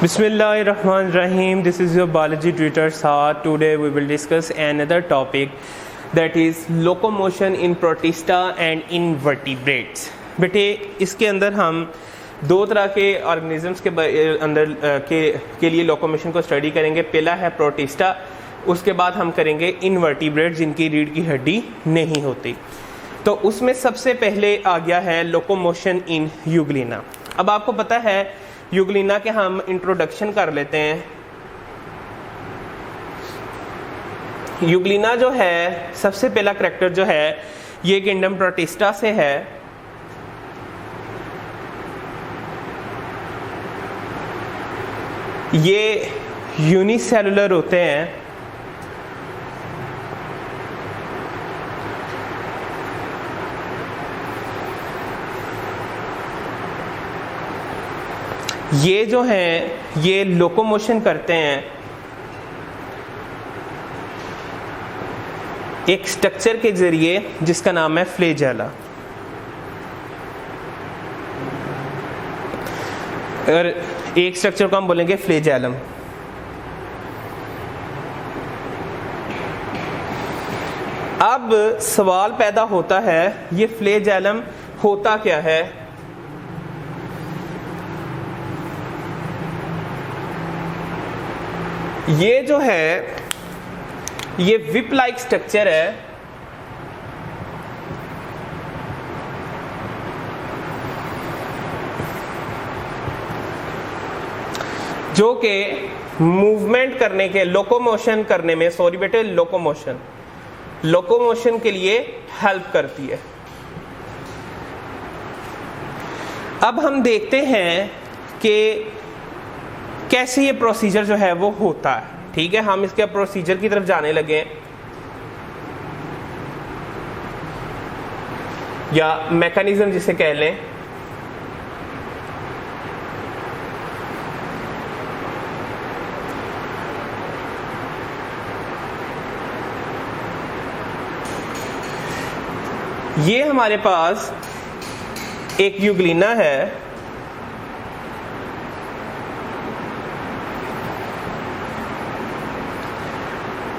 Bismillahirrahmanirrahim. This is your biology tutor Saad. Today we will discuss another topic, that is locomotion in protista and invertebrates. बेटे इसके अंदर हम दो तरह के ऑर्गेनिजम्स के अंदर के लिए लोकोमोशन को स्टडी करेंगे. पहला है प्रोटिस्टा, उसके बाद हम करेंगे इनवर्टिब्रेट जिनकी रीढ़ की हड्डी नहीं होती. तो उसमें सबसे पहले आ गया है लोकोमोशन इन यूग्लिना. अब आपको पता है यूग्लिना के हम इंट्रोडक्शन कर लेते हैं. यूग्लिना जो है सबसे पहला करैक्टर जो है ये किंगडम प्रोटिस्टा से है. ये यूनिसेलुलर होते हैं. ये जो हैं ये लोकोमोशन करते हैं एक स्ट्रक्चर के जरिए जिसका नाम है फ्लैजेला. और एक स्ट्रक्चर को हम बोलेंगे फ्लैजेलम. अब सवाल पैदा होता है ये फ्लैजेलम होता क्या है. ये जो है ये विप लाइक स्ट्रक्चर है. जो कि मूवमेंट करने के लोकोमोशन करने में लोकोमोशन के लिए हेल्प करती है. अब हम देखते हैं कि कैसे ये प्रोसीजर जो है वो होता है. ठीक है, हम इसके प्रोसीजर की तरफ जाने लगे या मैकेनिज्म जिसे कह लें. ये हमारे पास एक यूग्लिना है.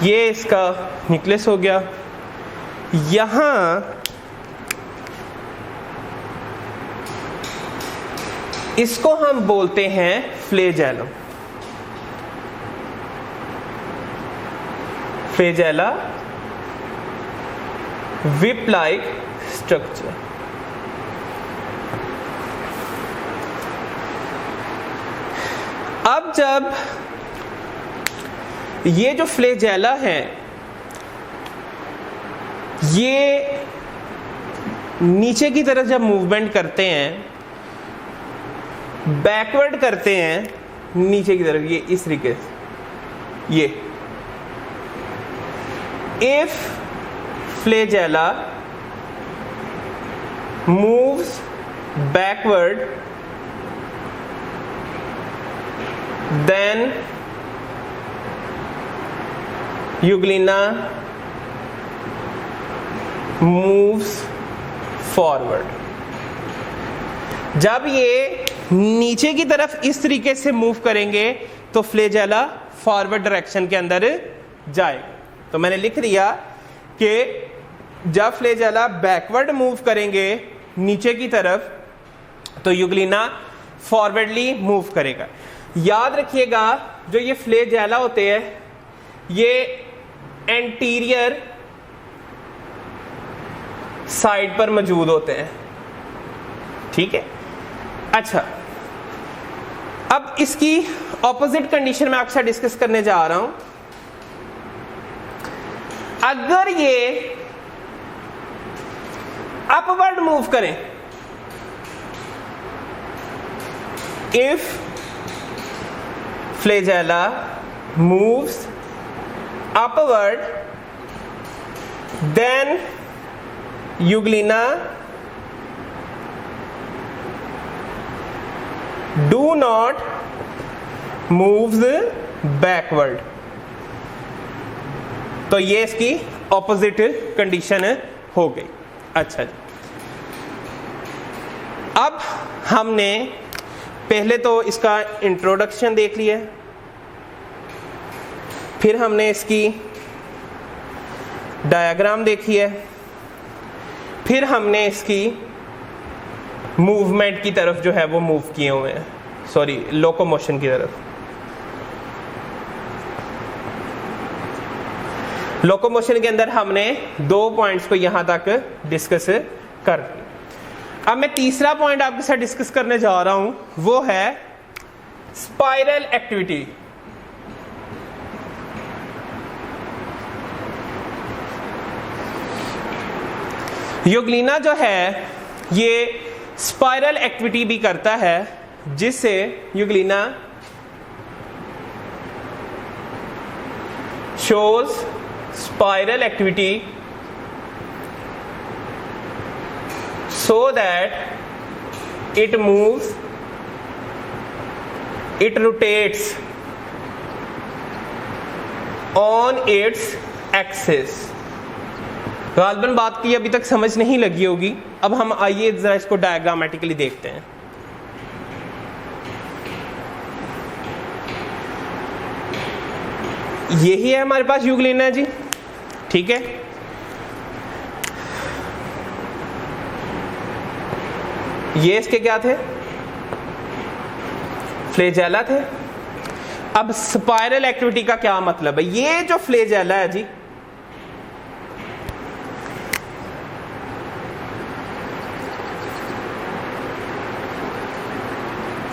ये इसका न्यूक्लियस हो गया. यहां इसको हम बोलते हैं flagellum. Flagella whip like structure. अब जब ये जो फ्लैजेला है ये नीचे की तरफ जब मूवमेंट करते हैं, बैकवर्ड करते हैं नीचे की तरफ, ये इस तरीके से, ये if flagella moves backward then euglena moves forward. जब ये नीचे की तरफ इस तरीके से मूव करेंगे तो फ्लैजेला फॉरवर्ड डायरेक्शन के अंदर जाएगा. तो मैंने लिख दिया कि जब फ्लैजेला बैकवर्ड मूव करेंगे नीचे की तरफ तो यूग्लिना फॉरवर्डली मूव करेगा. याद रखिएगा जो ये फ्लैजेला होते हैं ये एंटीरियर साइड पर मौजूद होते हैं. ठीक है, अच्छा. अब इसकी ऑपोजिट कंडीशन में आपके साथ डिस्कस करने जा रहा हूं. अगर ये अपवर्ड मूव करें, if flagella moves upward then euglena do not moves backward. तो ये इसकी ऑपोजिट कंडीशन हो गई. अच्छा जी, अब हमने पहले तो इसका इंट्रोडक्शन देख लिया, फिर हमने इसकी डायग्राम देखी है, फिर हमने इसकी मूवमेंट की तरफ जो है वो मूव किए हुए हैं, सॉरी लोकोमोशन की तरफ। लोकोमोशन के अंदर हमने 2 पॉइंट्स को यहां तक डिस्कस कर लिया। अब मैं तीसरा पॉइंट आपके साथ डिस्कस करने जा रहा हूं, वो है स्पाइरल एक्टिविटी। यूग्लिना जो है ये स्पाइरल एक्टिविटी भी करता है, जिससे Euglena shows spiral activity so that it moves, it rotates on its axis। गालबन बात की अभी तक समझ नहीं लगी होगी, अब हम आइए जरा इसको डायग्रामेटिकली देखते हैं। यही है हमारे पास यूग्लिना जी, ठीक है। ये इसके क्या थे, फ्लेजेला थे। अब स्पाइरल एक्टिविटी का क्या मतलब है, ये जो फ्लेजेला है जी,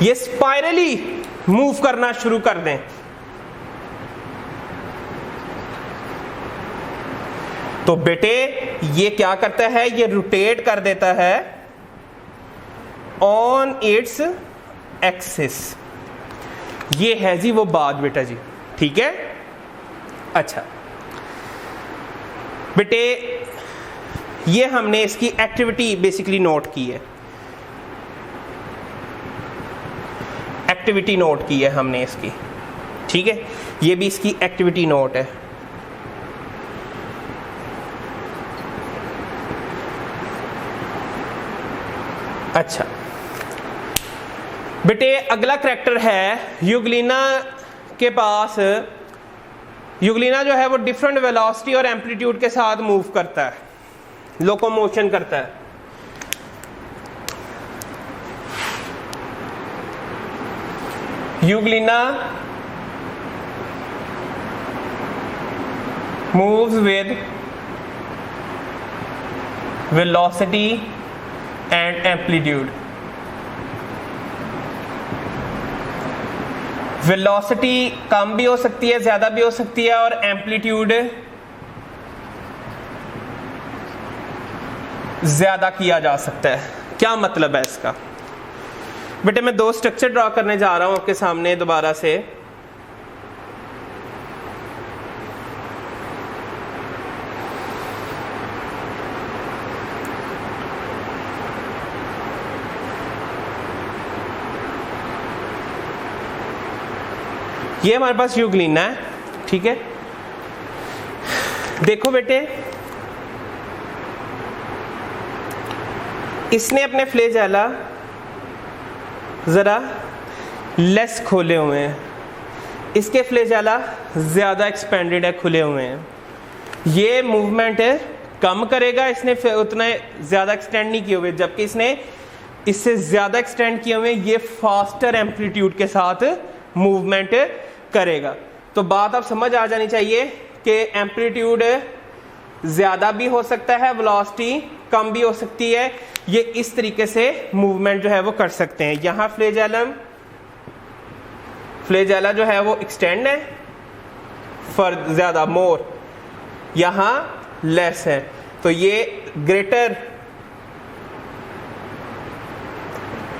ये स्पाइरली मूव करना शुरू कर दें तो बेटे ये क्या करता है, ये रोटेट कर देता है ऑन इट्स एक्सिस। ये है जी वो बात बेटा जी, ठीक है। अच्छा बेटे ये हमने इसकी एक्टिविटी बेसिकली नोट की है, एक्टिविटी नोट की है हमने इसकी, ठीक है। ये भी इसकी एक्टिविटी नोट है। अच्छा बेटे अगला करैक्टर है यूग्लिना के पास। यूग्लिना जो है वो डिफरेंट वेलोसिटी और एम्पलीट्यूड के साथ मूव करता है, लोकोमोशन करता है। Euglena moves with velocity and amplitude। Velocity कम भी हो सकती है, ज्यादा भी हो सकती है, और एम्पलीट्यूड ज्यादा किया जा सकता है। क्या मतलब है इसका बेटे, मैं 2 स्ट्रक्चर ड्रॉ करने जा रहा हूं आपके सामने दोबारा से। ये हमारे पास यूग्लिना है, ठीक है। देखो बेटे इसने अपने फ्लेजेला जरा लेस खोले हुए हैं, इसके फ्लेजेला ज्यादा एक्सपेंडेड है, खुले हुए हैं। ये मूवमेंट कम करेगा, इसने उतना ज्यादा एक्सटेंड नहीं किए हुए, जबकि इसने इससे ज्यादा एक्सटेंड किए हुए। ये फास्टर एम्पलीट्यूड के साथ मूवमेंट करेगा। तो बात आप समझ आ जानी चाहिए कि एम्पलीट्यूड ज्यादा भी हो सकता है, वेलोसिटी कम भी हो सकती है। ये इस तरीके से मूवमेंट जो है वो कर सकते हैं। यहां फ्लेजेला जो है वो एक्सटेंड है फॉर ज्यादा मोर, यहां लेस है, तो ये ग्रेटर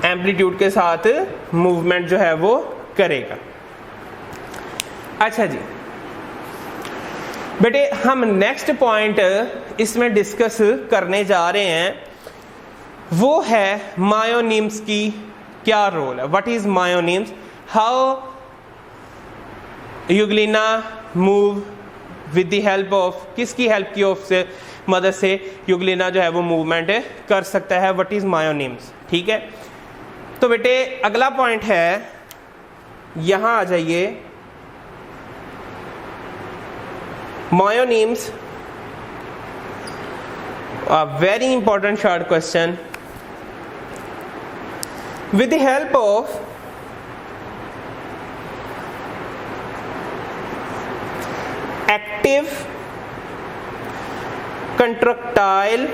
एम्पलीट्यूड के साथ मूवमेंट जो है वो करेगा। अच्छा जी बेटे हम नेक्स्ट पॉइंट इसमें डिस्कस करने जा रहे हैं, वो है मायोनिम्स की क्या रोल है। What is myonemes, how euglena move with the help of, किसकी हेल्प की ऑफ से मदद से यूग्लिना जो है वो मूवमेंट कर सकता है। व्हाट इज मायोनिम्स, ठीक है। तो बेटे अगला पॉइंट है, यहां आ जाइए, मायोनीम्स, a very important short question. With the help of active contractile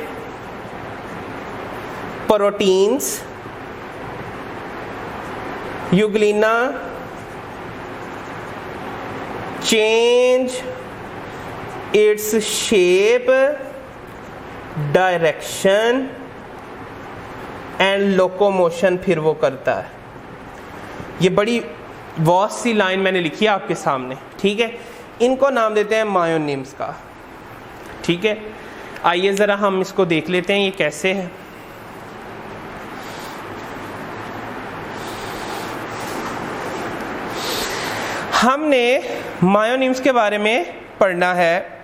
proteins, euglena change its shape, direction and locomotion फिर वो करता है। ये बड़ी वॉस सी लाइन मैंने लिखी है आपके सामने, ठीक है। इनको नाम देते हैं मायोनिम्स का, ठीक है। आइए ज़रा हम इसको देख लेते हैं ये कैसे है। हमने मायोनिम्स के बारे में पढ़ना है।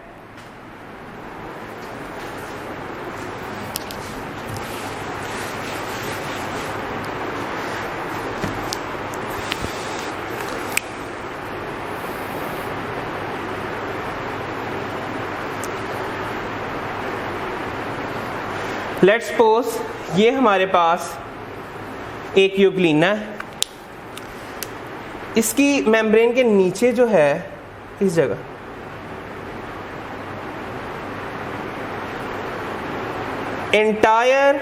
लेट्स सपोज ये हमारे पास एक यूग्लिना है, इसकी मेम्ब्रेन के नीचे जो है इस जगह एंटायर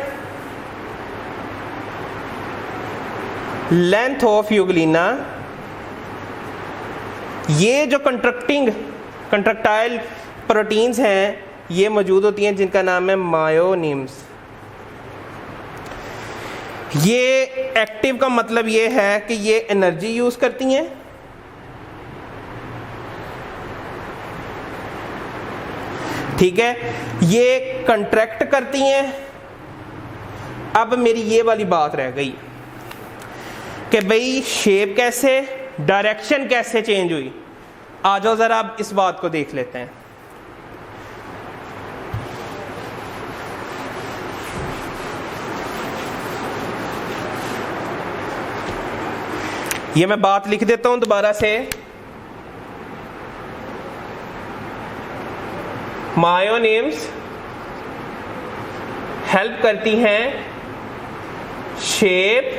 लेंथ ऑफ यूग्लिना, ये जो कंट्रक्टाइल प्रोटीन्स हैं ये मौजूद होती हैं जिनका नाम है मायोनिम्स। ये एक्टिव का मतलब ये है कि ये एनर्जी यूज करती हैं, ठीक है, ये कंट्रैक्ट करती हैं। अब मेरी ये वाली बात रह गई कि भाई शेप कैसे, डायरेक्शन कैसे चेंज हुई। आ जाओ जरा अब इस बात को देख लेते हैं। ये मैं बात लिख देता हूं दोबारा से। मायोनिम्स हेल्प करती हैं शेप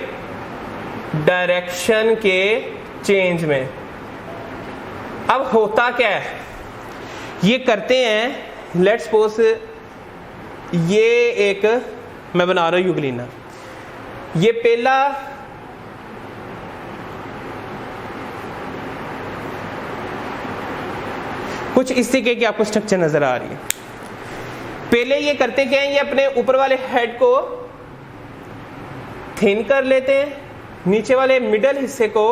डायरेक्शन के चेंज में। अब होता क्या है, ये करते हैं, लेट्स सपोज ये एक मैं बना रहा हूं यूग्लिना, ये पहला कुछ इस तरीके की आपको स्ट्रक्चर नजर आ रही है। पहले ये करते क्या है, ये अपने ऊपर वाले हेड को थिन कर लेते हैं, नीचे वाले मिडल हिस्से को,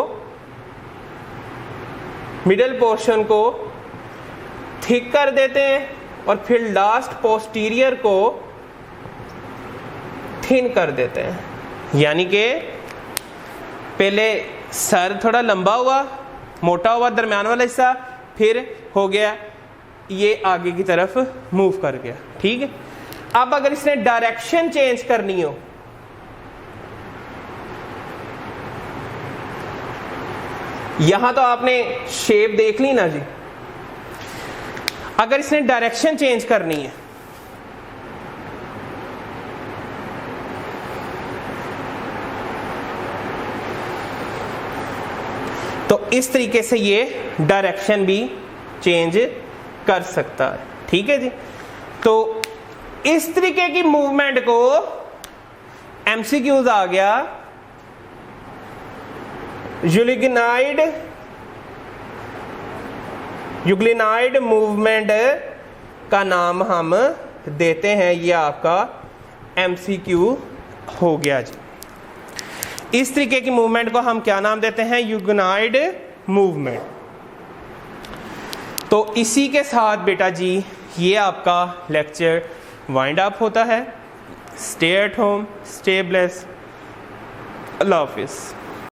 मिडल पोर्शन को थिक कर देते हैं और फिर लास्ट पोस्टीरियर को थिन कर देते हैं। यानी कि पहले सर थोड़ा लंबा हुआ, मोटा हुआ दरम्यान वाला हिस्सा, फिर हो गया ये आगे की तरफ मूव कर गया, ठीक है। अब अगर इसने डायरेक्शन चेंज करनी हो, यहां तो आपने शेप देख ली ना जी, अगर इसने डायरेक्शन चेंज करनी है तो इस तरीके से ये डायरेक्शन भी चेंज कर सकता है, ठीक है जी। तो इस तरीके की मूवमेंट को एमसीक्यूज आ गया, यूग्लिनाइड मूवमेंट का नाम हम देते हैं, ये आपका एमसीक्यू हो गया जी। इस तरीके की मूवमेंट को हम क्या नाम देते हैं, यूग्लिनाइड मूवमेंट। तो इसी के साथ बेटा जी ये आपका लेक्चर वाइंड अप होता है। Stay at home, stay blessed, Allah हाफिज़।